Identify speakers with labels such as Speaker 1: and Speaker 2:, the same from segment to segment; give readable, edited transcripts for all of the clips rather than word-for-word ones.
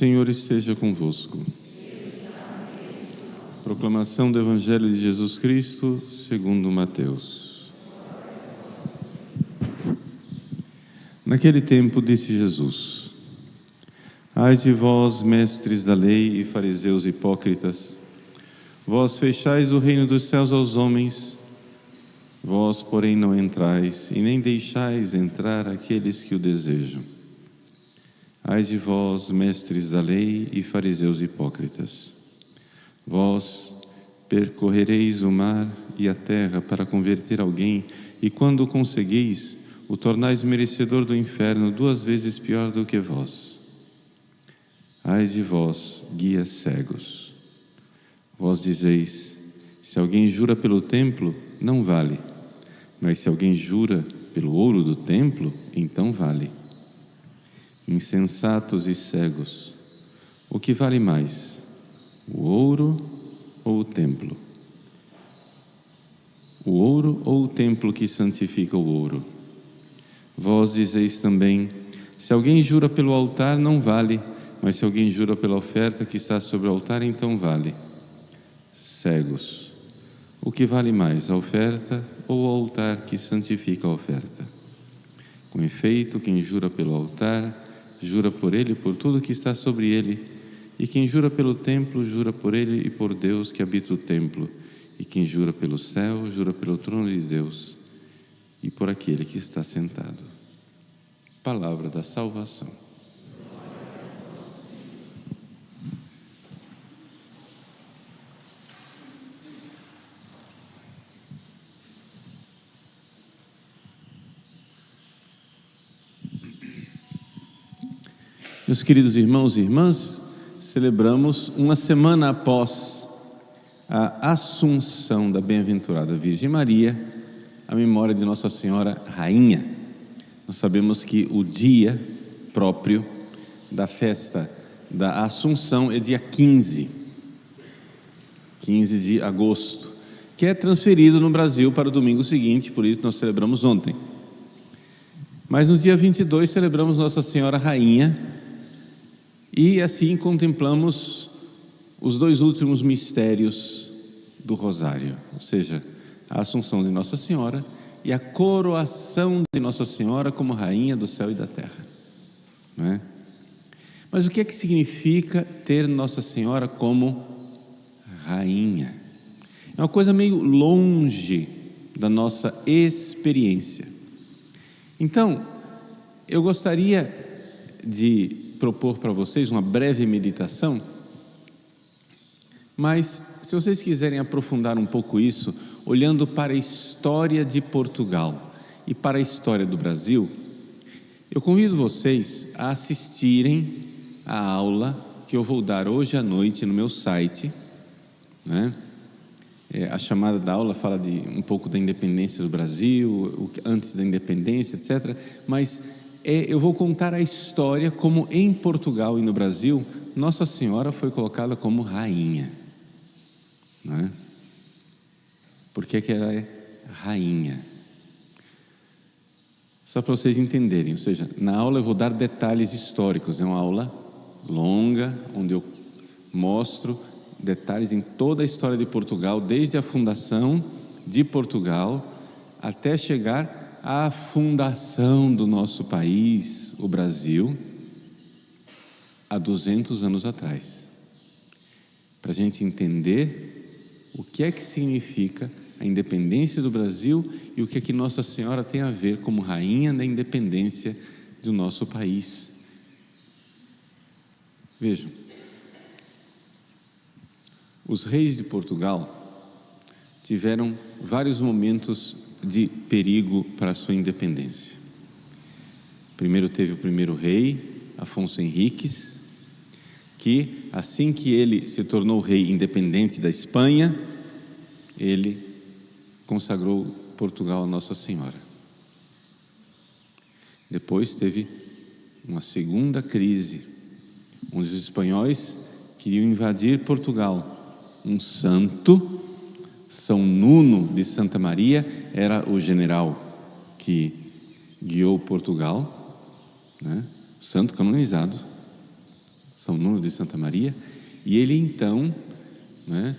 Speaker 1: Senhor esteja convosco. Proclamação do Evangelho de Jesus Cristo, segundo Mateus. Naquele tempo disse Jesus: Ai de vós, mestres da lei e fariseus hipócritas, vós fechais o reino dos céus aos homens, vós, porém, não entrais e nem deixais entrar aqueles que o desejam. Ai de vós, mestres da lei e fariseus hipócritas, vós percorrereis o mar e a terra para converter alguém, e quando o conseguis, o tornais merecedor do inferno 2 vezes pior do que vós. Ai de vós, guias cegos, vós dizeis: se alguém jura pelo templo, não vale, mas se alguém jura pelo ouro do templo, então vale. Insensatos e cegos, o que vale mais, o ouro ou o templo? O ouro ou o templo que santifica o ouro? Vós dizeis também: se alguém jura pelo altar, não vale, mas se alguém jura pela oferta que está sobre o altar, então vale. Cegos, o que vale mais, a oferta ou o altar que santifica a oferta? Com efeito, quem jura pelo altar, jura por ele e por tudo que está sobre ele, e quem jura pelo templo, jura por ele e por Deus que habita o templo, e quem jura pelo céu, jura pelo trono de Deus e por aquele que está sentado. Palavra da salvação. Meus queridos irmãos e irmãs, celebramos uma semana após a Assunção da Bem-aventurada Virgem Maria, a memória de Nossa Senhora Rainha. Nós sabemos que o dia próprio da festa da Assunção é dia 15 de agosto, que é transferido no Brasil para o domingo seguinte, por isso nós celebramos ontem. Mas no dia 22 celebramos Nossa Senhora Rainha, e assim contemplamos os 2 últimos mistérios do Rosário, ou seja, a Assunção de Nossa Senhora e a coroação de Nossa Senhora como Rainha do céu e da terra, não é? Mas o que é que significa ter Nossa Senhora como Rainha? É uma coisa meio longe da nossa experiência. Então, eu gostaria de propor para vocês uma breve meditação, mas se vocês quiserem aprofundar um pouco isso, olhando para a história de Portugal e para a história do Brasil, eu convido vocês a assistirem a aula que eu vou dar hoje à noite no meu site, né? A chamada da aula fala de um pouco da independência do Brasil, antes da independência, etc., mas eu vou contar a história como em Portugal e no Brasil Nossa Senhora foi colocada como rainha, não é? Por que ela é rainha? Só para vocês entenderem, ou seja, na aula eu vou dar detalhes históricos, é uma aula longa, onde eu mostro detalhes em toda a história de Portugal, desde a fundação de Portugal até chegar à fundação do nosso país, o Brasil, há 200 anos atrás, para a gente entender o que é que significa a independência do Brasil e o que é que Nossa Senhora tem a ver como rainha da independência do nosso país. Vejam, os reis de Portugal tiveram vários momentos de perigo para a sua independência. Primeiro teve o primeiro rei, Afonso Henriques, que assim que ele se tornou rei independente da Espanha, ele consagrou Portugal a Nossa Senhora. Depois teve uma segunda crise, onde os espanhóis queriam invadir Portugal. Um santo, São Nuno de Santa Maria, era o general que guiou Portugal, né? Santo canonizado, São Nuno de Santa Maria, e ele então, né,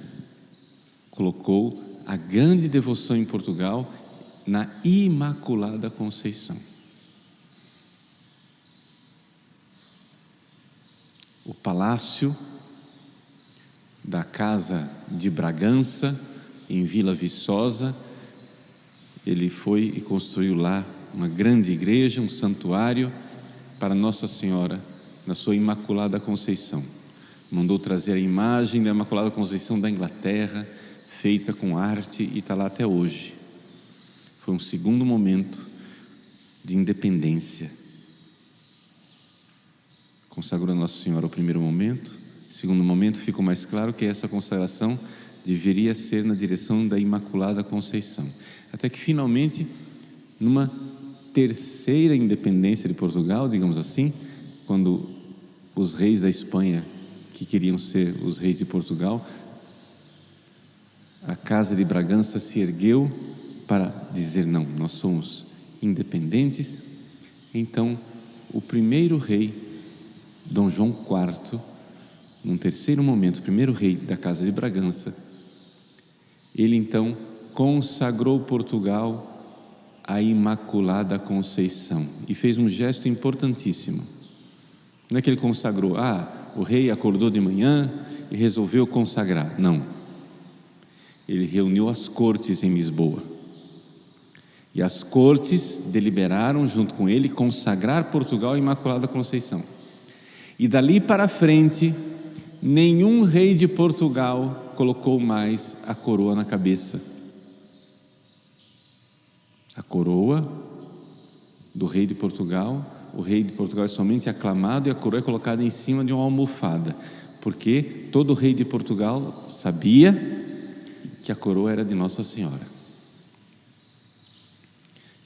Speaker 1: colocou a grande devoção em Portugal na Imaculada Conceição. O palácio da Casa de Bragança, em Vila Viçosa, ele foi e construiu lá uma grande igreja, um santuário para Nossa Senhora, na sua Imaculada Conceição. Mandou trazer a imagem da Imaculada Conceição da Inglaterra, feita com arte, e está lá até hoje. Foi um segundo momento de independência. Consagrou a Nossa Senhora o primeiro momento. Segundo momento, ficou mais claro que essa consagração deveria ser na direção da Imaculada Conceição. Até que finalmente, numa terceira independência de Portugal, digamos assim, quando os reis da Espanha, que queriam ser os reis de Portugal, a Casa de Bragança se ergueu para dizer: não, nós somos independentes. Então, o primeiro rei, Dom João IV, num terceiro momento, o primeiro rei da Casa de Bragança, ele então consagrou Portugal à Imaculada Conceição e fez um gesto importantíssimo. Não é que ele consagrou, o rei acordou de manhã e resolveu consagrar. Não. Ele reuniu as cortes em Lisboa. E as cortes deliberaram junto com ele consagrar Portugal à Imaculada Conceição. E dali para frente, nenhum rei de Portugal colocou mais a coroa na cabeça. A coroa do rei de Portugal, o rei de Portugal é somente aclamado e a coroa é colocada em cima de uma almofada, porque todo rei de Portugal sabia que a coroa era de Nossa Senhora.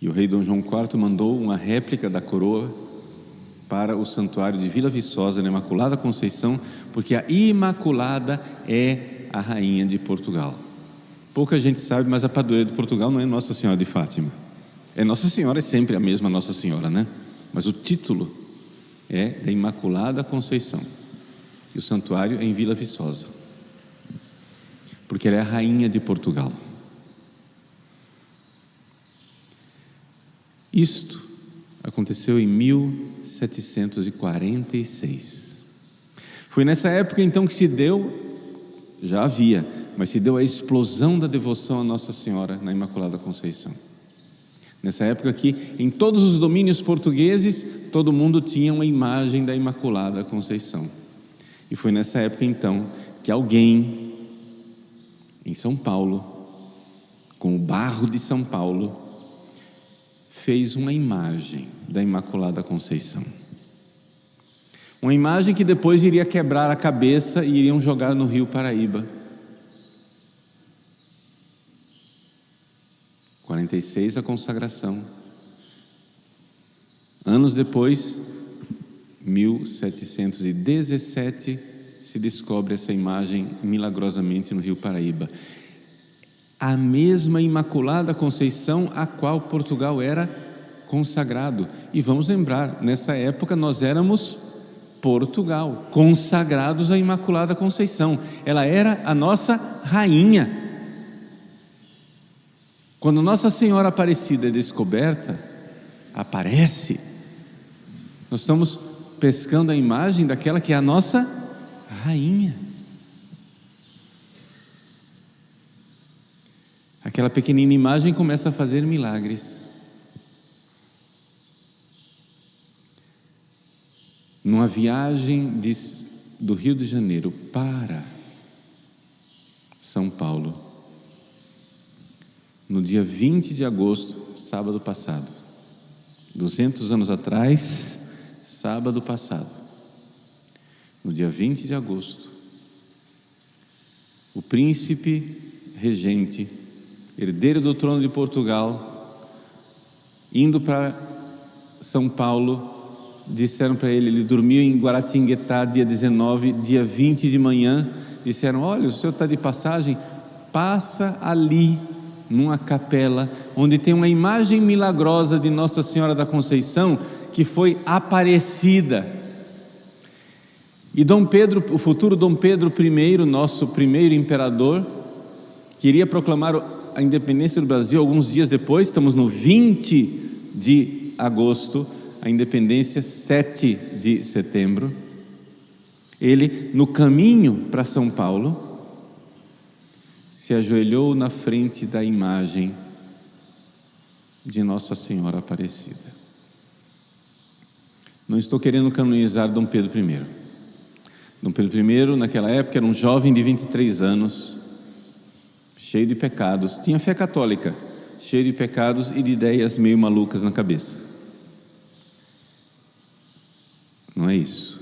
Speaker 1: E o rei Dom João IV mandou uma réplica da coroa para o santuário de Vila Viçosa, na Imaculada Conceição, porque a Imaculada é a rainha de Portugal. Pouca gente sabe, mas a padroeira de Portugal não é Nossa Senhora de Fátima. É Nossa Senhora, é sempre a mesma Nossa Senhora, né? Mas o título é da Imaculada Conceição. E o santuário é em Vila Viçosa, porque ela é a rainha de Portugal. Isto aconteceu em 1746. Foi nessa época então que se deu, já havia, mas se deu a explosão da devoção a Nossa Senhora na Imaculada Conceição. Nessa época que em todos os domínios portugueses, todo mundo tinha uma imagem da Imaculada Conceição. E foi nessa época então que alguém em São Paulo, com o barro de São Paulo, fez uma imagem da Imaculada Conceição. Uma imagem que depois iria quebrar a cabeça e iriam jogar no Rio Paraíba. 46 a consagração. Anos depois, 1717, se descobre essa imagem milagrosamente no Rio Paraíba. A mesma Imaculada Conceição a qual Portugal era consagrado. E vamos lembrar, nessa época nós éramos Portugal, consagrados à Imaculada Conceição. Ela era a nossa rainha. Quando Nossa Senhora Aparecida é descoberta, aparece, nós estamos pescando a imagem daquela que é a nossa rainha. Aquela pequenina imagem começa a fazer milagres. Numa viagem do Rio de Janeiro para São Paulo, no dia 20 de agosto, sábado passado, 200 anos atrás, sábado passado, no dia 20 de agosto, o príncipe regente, herdeiro do trono de Portugal, indo para São Paulo, disseram para ele dormiu em Guaratinguetá dia 19, dia 20 de manhã, disseram: olha, o senhor está de passagem, passa ali, numa capela, onde tem uma imagem milagrosa de Nossa Senhora da Conceição, que foi aparecida. E Dom Pedro, o futuro Dom Pedro I, nosso primeiro imperador, queria proclamar a independência do Brasil alguns dias depois. Estamos no 20 de agosto, a independência 7 de setembro. Ele, no caminho para São Paulo, se ajoelhou na frente da imagem de Nossa Senhora Aparecida. Não estou querendo canonizar Dom Pedro I. Dom Pedro I, naquela época, era um jovem de 23 anos, cheio de pecados, tinha fé católica, cheio de pecados e de ideias meio malucas na cabeça. Não é isso.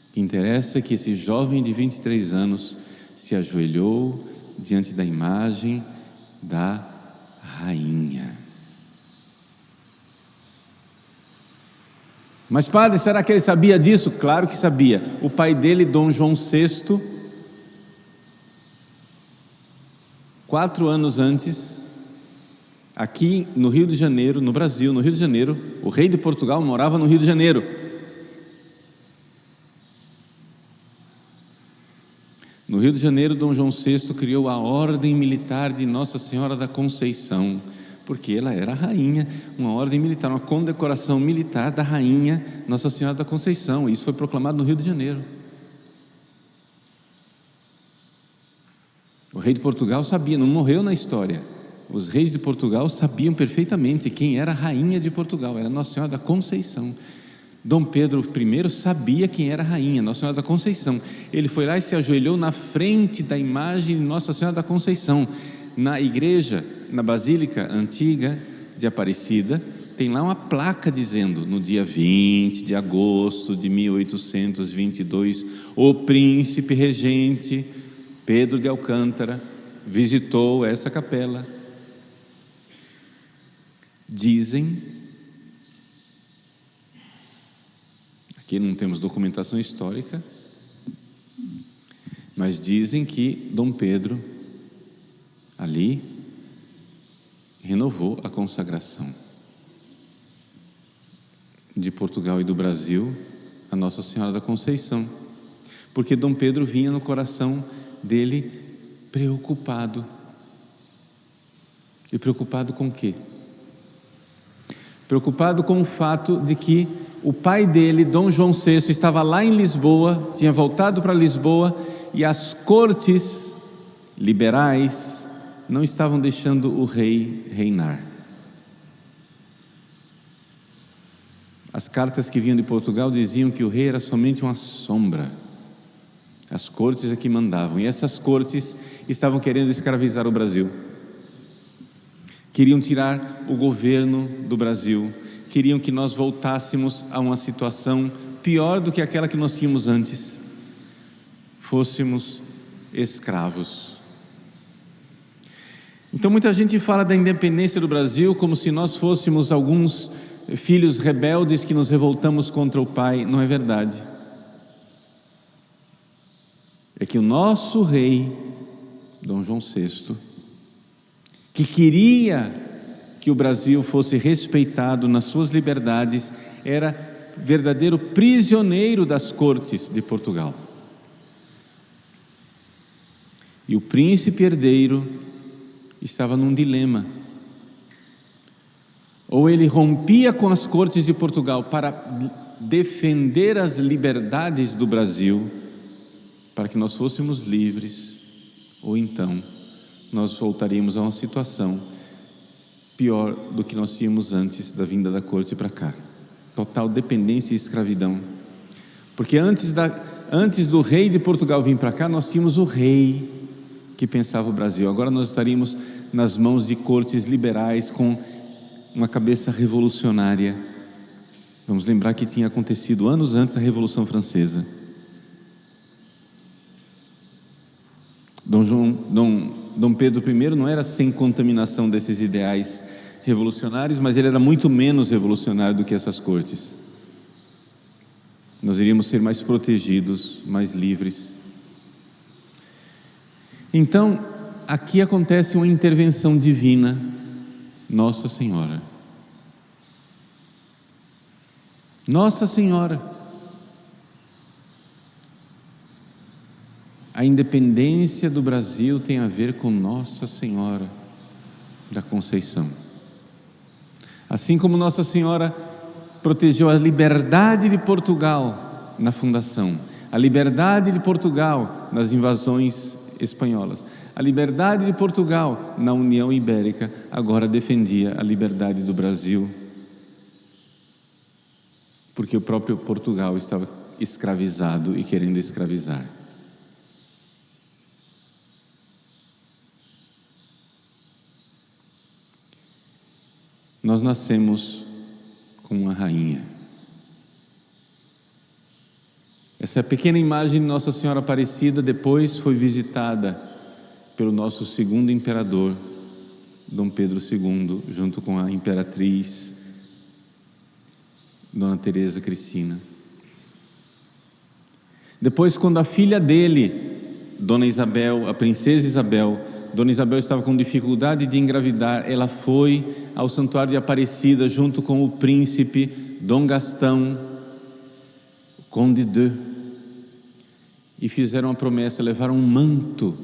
Speaker 1: O que interessa é que esse jovem de 23 anos se ajoelhou diante da imagem da rainha. Mas padre, será que ele sabia disso? Claro que sabia. O pai dele, Dom João VI, 4 anos antes, aqui no Rio de Janeiro, no Brasil, no Rio de Janeiro, o rei de Portugal morava no Rio de Janeiro. No Rio de Janeiro, Dom João VI criou a Ordem Militar de Nossa Senhora da Conceição, porque ela era a rainha, uma ordem militar, uma condecoração militar da rainha Nossa Senhora da Conceição. Isso foi proclamado no Rio de Janeiro. O rei de Portugal sabia, não morreu na história. Os reis de Portugal sabiam perfeitamente quem era a rainha de Portugal, era Nossa Senhora da Conceição. Dom Pedro I sabia quem era a rainha, Nossa Senhora da Conceição. Ele foi lá e se ajoelhou na frente da imagem de Nossa Senhora da Conceição. Na igreja, na Basílica Antiga de Aparecida, tem lá uma placa dizendo: no dia 20 de agosto de 1822, o príncipe regente Pedro de Alcântara visitou essa capela. Dizem, aqui não temos documentação histórica, mas dizem que Dom Pedro ali renovou a consagração de Portugal e do Brasil a Nossa Senhora da Conceição, porque Dom Pedro vinha no coração dele preocupado. E preocupado com o quê? Preocupado com o fato de que o pai dele, Dom João VI, estava lá em Lisboa, tinha voltado para Lisboa, e as cortes liberais não estavam deixando o rei reinar. As cartas que vinham de Portugal diziam que o rei era somente uma sombra. As cortes é que mandavam, e essas cortes estavam querendo escravizar o Brasil. Queriam tirar o governo do Brasil, queriam que nós voltássemos a uma situação pior do que aquela que nós tínhamos antes, fôssemos escravos. Então muita gente fala da independência do Brasil como se nós fôssemos alguns filhos rebeldes que nos revoltamos contra o pai. Não é verdade. É que o nosso rei, Dom João VI, que queria que o Brasil fosse respeitado nas suas liberdades, era verdadeiro prisioneiro das cortes de Portugal. E o príncipe herdeiro estava num dilema. Ou ele rompia com as cortes de Portugal para defender as liberdades do Brasil, para que nós fôssemos livres, ou então nós voltaríamos a uma situação pior do que nós tínhamos antes da vinda da corte para cá. Total dependência e escravidão. Porque antes do rei de Portugal vir para cá, nós tínhamos o rei que pensava o Brasil. Agora nós estaríamos nas mãos de cortes liberais com uma cabeça revolucionária. Vamos lembrar que tinha acontecido anos antes a Revolução Francesa. Dom Pedro I não era sem contaminação desses ideais revolucionários, mas ele era muito menos revolucionário do que essas cortes. Nós iríamos ser mais protegidos, mais livres. Então, aqui acontece uma intervenção divina, Nossa Senhora. Nossa Senhora. A independência do Brasil tem a ver com Nossa Senhora da Conceição. Assim como Nossa Senhora protegeu a liberdade de Portugal na fundação, a liberdade de Portugal nas invasões espanholas, a liberdade de Portugal na União Ibérica, agora defendia a liberdade do Brasil, porque o próprio Portugal estava escravizado e querendo escravizar. Nós nascemos com uma rainha. Essa pequena imagem de Nossa Senhora Aparecida depois foi visitada pelo nosso segundo imperador, Dom Pedro II, junto com a imperatriz Dona Teresa Cristina. Depois, quando a filha dele, Dona Isabel, a princesa Isabel, Dona Isabel estava com dificuldade de engravidar, ela foi ao Santuário de Aparecida junto com o príncipe Dom Gastão, Conde de, e fizeram a promessa, levaram um manto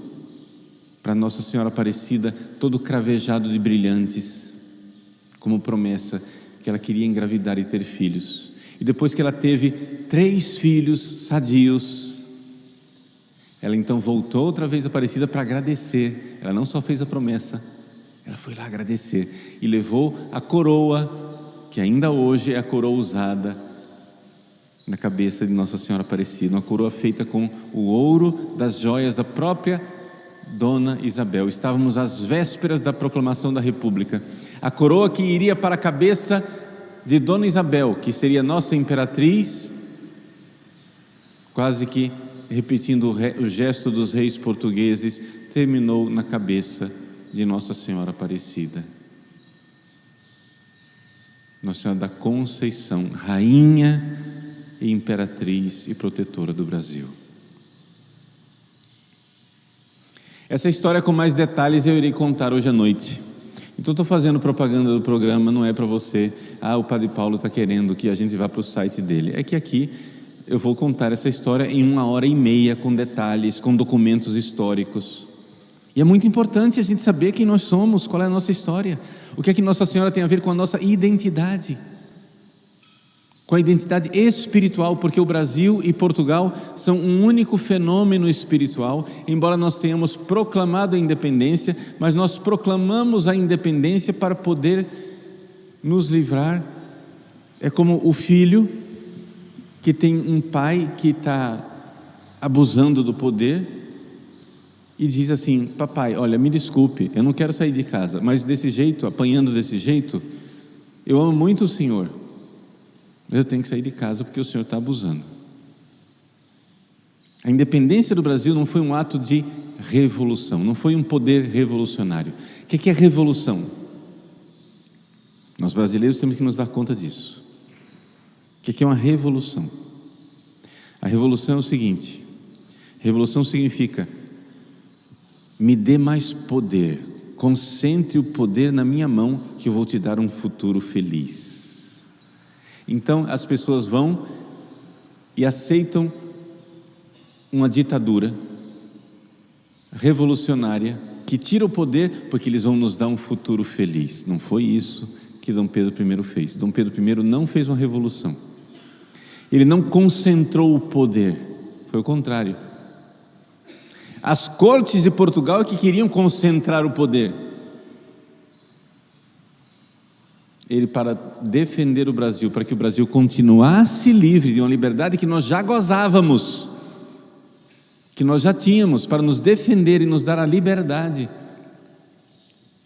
Speaker 1: para Nossa Senhora Aparecida, todo cravejado de brilhantes, como promessa que ela queria engravidar e ter filhos. E depois que ela teve 3 filhos sadios, ela então voltou outra vez a Aparecida para agradecer. Ela não só fez a promessa, ela foi lá agradecer e levou a coroa, que ainda hoje é a coroa usada na cabeça de Nossa Senhora Aparecida, uma coroa feita com o ouro das joias da própria Dona Isabel. Estávamos às vésperas da proclamação da República. A coroa que iria para a cabeça de Dona Isabel, que seria nossa imperatriz, quase que repetindo o gesto dos reis portugueses, terminou na cabeça de Nossa Senhora Aparecida. Nossa Senhora da Conceição, rainha e imperatriz e protetora do Brasil. Essa história com mais detalhes eu irei contar hoje à noite. Então estou fazendo propaganda do programa, não é para você, o Padre Paulo está querendo que a gente vá para o site dele. É que aqui eu vou contar essa história em 1h30, com detalhes, com documentos históricos. E é muito importante a gente saber quem nós somos, qual é a nossa história, o que é que Nossa Senhora tem a ver com a nossa identidade, com a identidade espiritual, porque o Brasil e Portugal são um único fenômeno espiritual. Embora nós tenhamos proclamado a independência, mas nós proclamamos a independência para poder nos livrar. É como o filho que tem um pai que está abusando do poder e diz assim: papai, olha, me desculpe, eu não quero sair de casa, mas desse jeito, apanhando desse jeito, eu amo muito o senhor, mas eu tenho que sair de casa porque o senhor está abusando. A independência do Brasil não foi um ato de revolução, não foi um poder revolucionário. O que é revolução? Nós brasileiros temos que nos dar conta disso. O que é uma revolução? A revolução é o seguinte: revolução significa: me dê mais poder, concentre o poder na minha mão, que eu vou te dar um futuro feliz. Então as pessoas vão e aceitam uma ditadura revolucionária que tira o poder porque eles vão nos dar um futuro feliz. Não foi isso que Dom Pedro I fez. Dom Pedro I não fez uma revolução. Ele não concentrou o poder, foi o contrário. As cortes de Portugal que queriam concentrar o poder. Ele, para defender o Brasil, para que o Brasil continuasse livre de uma liberdade que nós já gozávamos, que nós já tínhamos, para nos defender e nos dar a liberdade,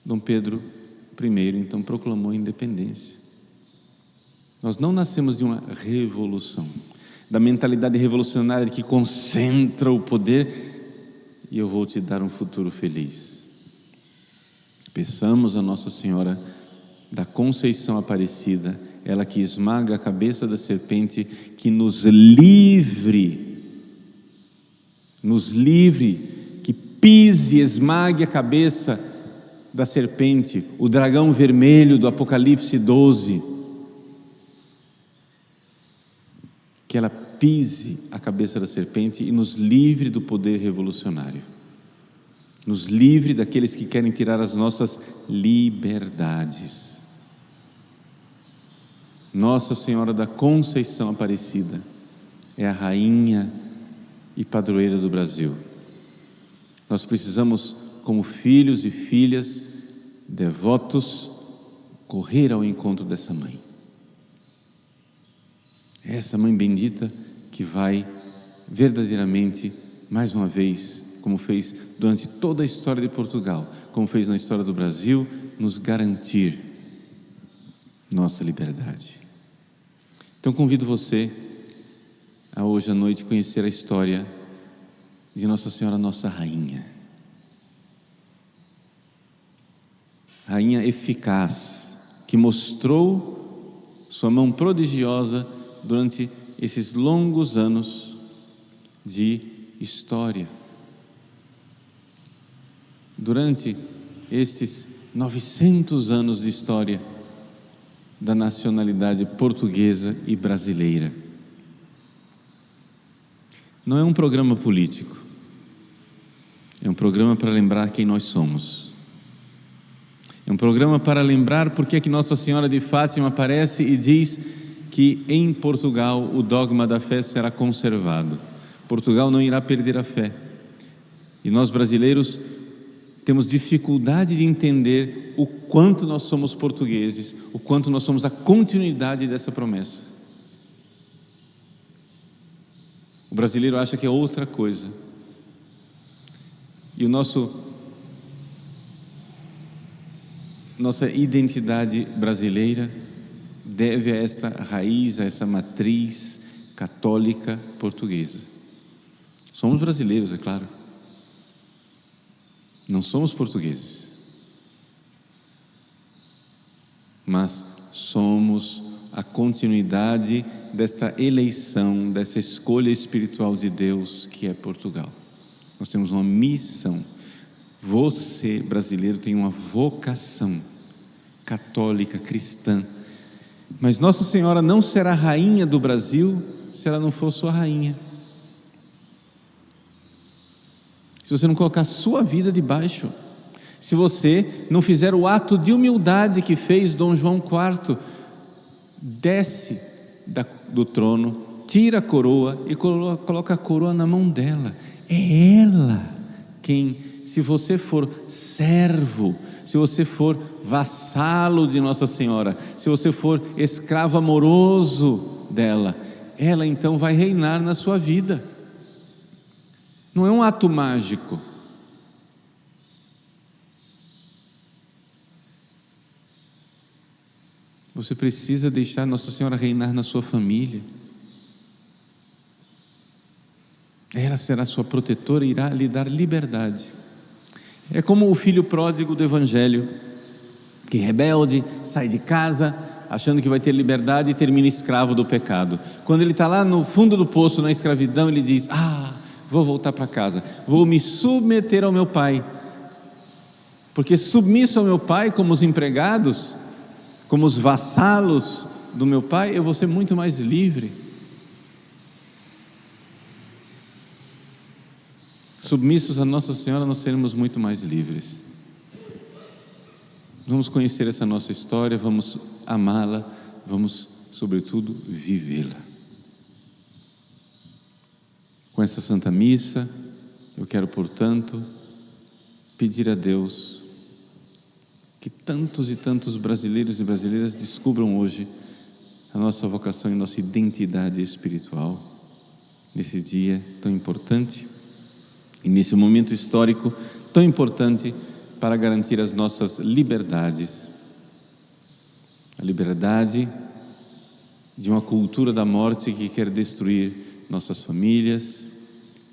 Speaker 1: Dom Pedro I então proclamou a independência. Nós não nascemos de uma revolução, da mentalidade revolucionária que concentra o poder e eu vou te dar um futuro feliz. Peçamos a Nossa Senhora da Conceição Aparecida, ela que esmaga a cabeça da serpente, que nos livre, que pise e esmague a cabeça da serpente, o dragão vermelho do Apocalipse 12, que ela pise a cabeça da serpente e nos livre do poder revolucionário. Nos livre daqueles que querem tirar as nossas liberdades. Nossa Senhora da Conceição Aparecida é a rainha e padroeira do Brasil. Nós precisamos, como filhos e filhas devotos, correr ao encontro dessa mãe. Essa mãe bendita que vai verdadeiramente, mais uma vez, como fez durante toda a história de Portugal, como fez na história do Brasil, nos garantir nossa liberdade. Então convido você a hoje à noite conhecer a história de Nossa Senhora, nossa rainha. Rainha eficaz, que mostrou sua mão prodigiosa durante esses longos anos de história. Durante esses 900 anos de história da nacionalidade portuguesa e brasileira. Não é um programa político, é um programa para lembrar quem nós somos. É um programa para lembrar porque é que Nossa Senhora de Fátima aparece e diz que em Portugal o dogma da fé será conservado. Portugal não irá perder a fé. E nós brasileiros temos dificuldade de entender o quanto nós somos portugueses, o quanto nós somos a continuidade dessa promessa. O brasileiro acha que é outra coisa. E nossa identidade brasileira deve a esta raiz, a essa matriz católica portuguesa. Somos brasileiros, é claro. Não somos portugueses. Mas somos a continuidade desta eleição, dessa escolha espiritual de Deus que é Portugal. Nós temos uma missão. Você, brasileiro, tem uma vocação católica, cristã. Mas Nossa Senhora não será rainha do Brasil se ela não for sua rainha. Se você não colocar sua vida debaixo, se você não fizer o ato de humildade que fez Dom João IV, desce do trono, tira a coroa e coloca a coroa na mão dela. É ela quem, se você for servo, se você for vassalo de Nossa Senhora, se você for escravo amoroso dela, ela então vai reinar na sua vida. Não é um ato mágico. Você precisa deixar Nossa Senhora reinar na sua família. Ela será sua protetora e irá lhe dar liberdade. É como o filho pródigo do Evangelho, que rebelde, sai de casa, achando que vai ter liberdade e termina escravo do pecado. Quando ele está lá no fundo do poço, na escravidão, ele diz: vou voltar para casa, vou me submeter ao meu pai, porque submisso ao meu pai, como os empregados, como os vassalos do meu pai, eu vou ser muito mais livre. Submissos a Nossa Senhora, nós seremos muito mais livres. Vamos conhecer essa nossa história, vamos amá-la, vamos, sobretudo, vivê-la. Com essa Santa Missa, eu quero, portanto, pedir a Deus que tantos e tantos brasileiros e brasileiras descubram hoje a nossa vocação e nossa identidade espiritual, nesse dia tão importante e nesse momento histórico tão importante para garantir as nossas liberdades. A liberdade de uma cultura da morte que quer destruir nossas famílias,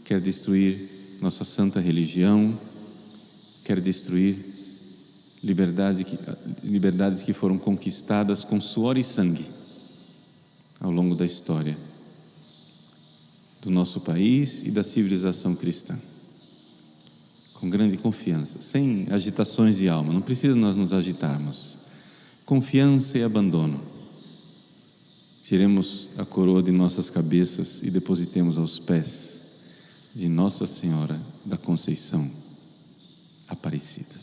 Speaker 1: quer destruir nossa santa religião, quer destruir liberdades que foram conquistadas com suor e sangue ao longo da história do nosso país e da civilização cristã. Com grande confiança, sem agitações de alma, não precisa nós nos agitarmos. Confiança e abandono. tiremos a coroa de nossas cabeças e depositemos aos pés de Nossa Senhora da Conceição Aparecida.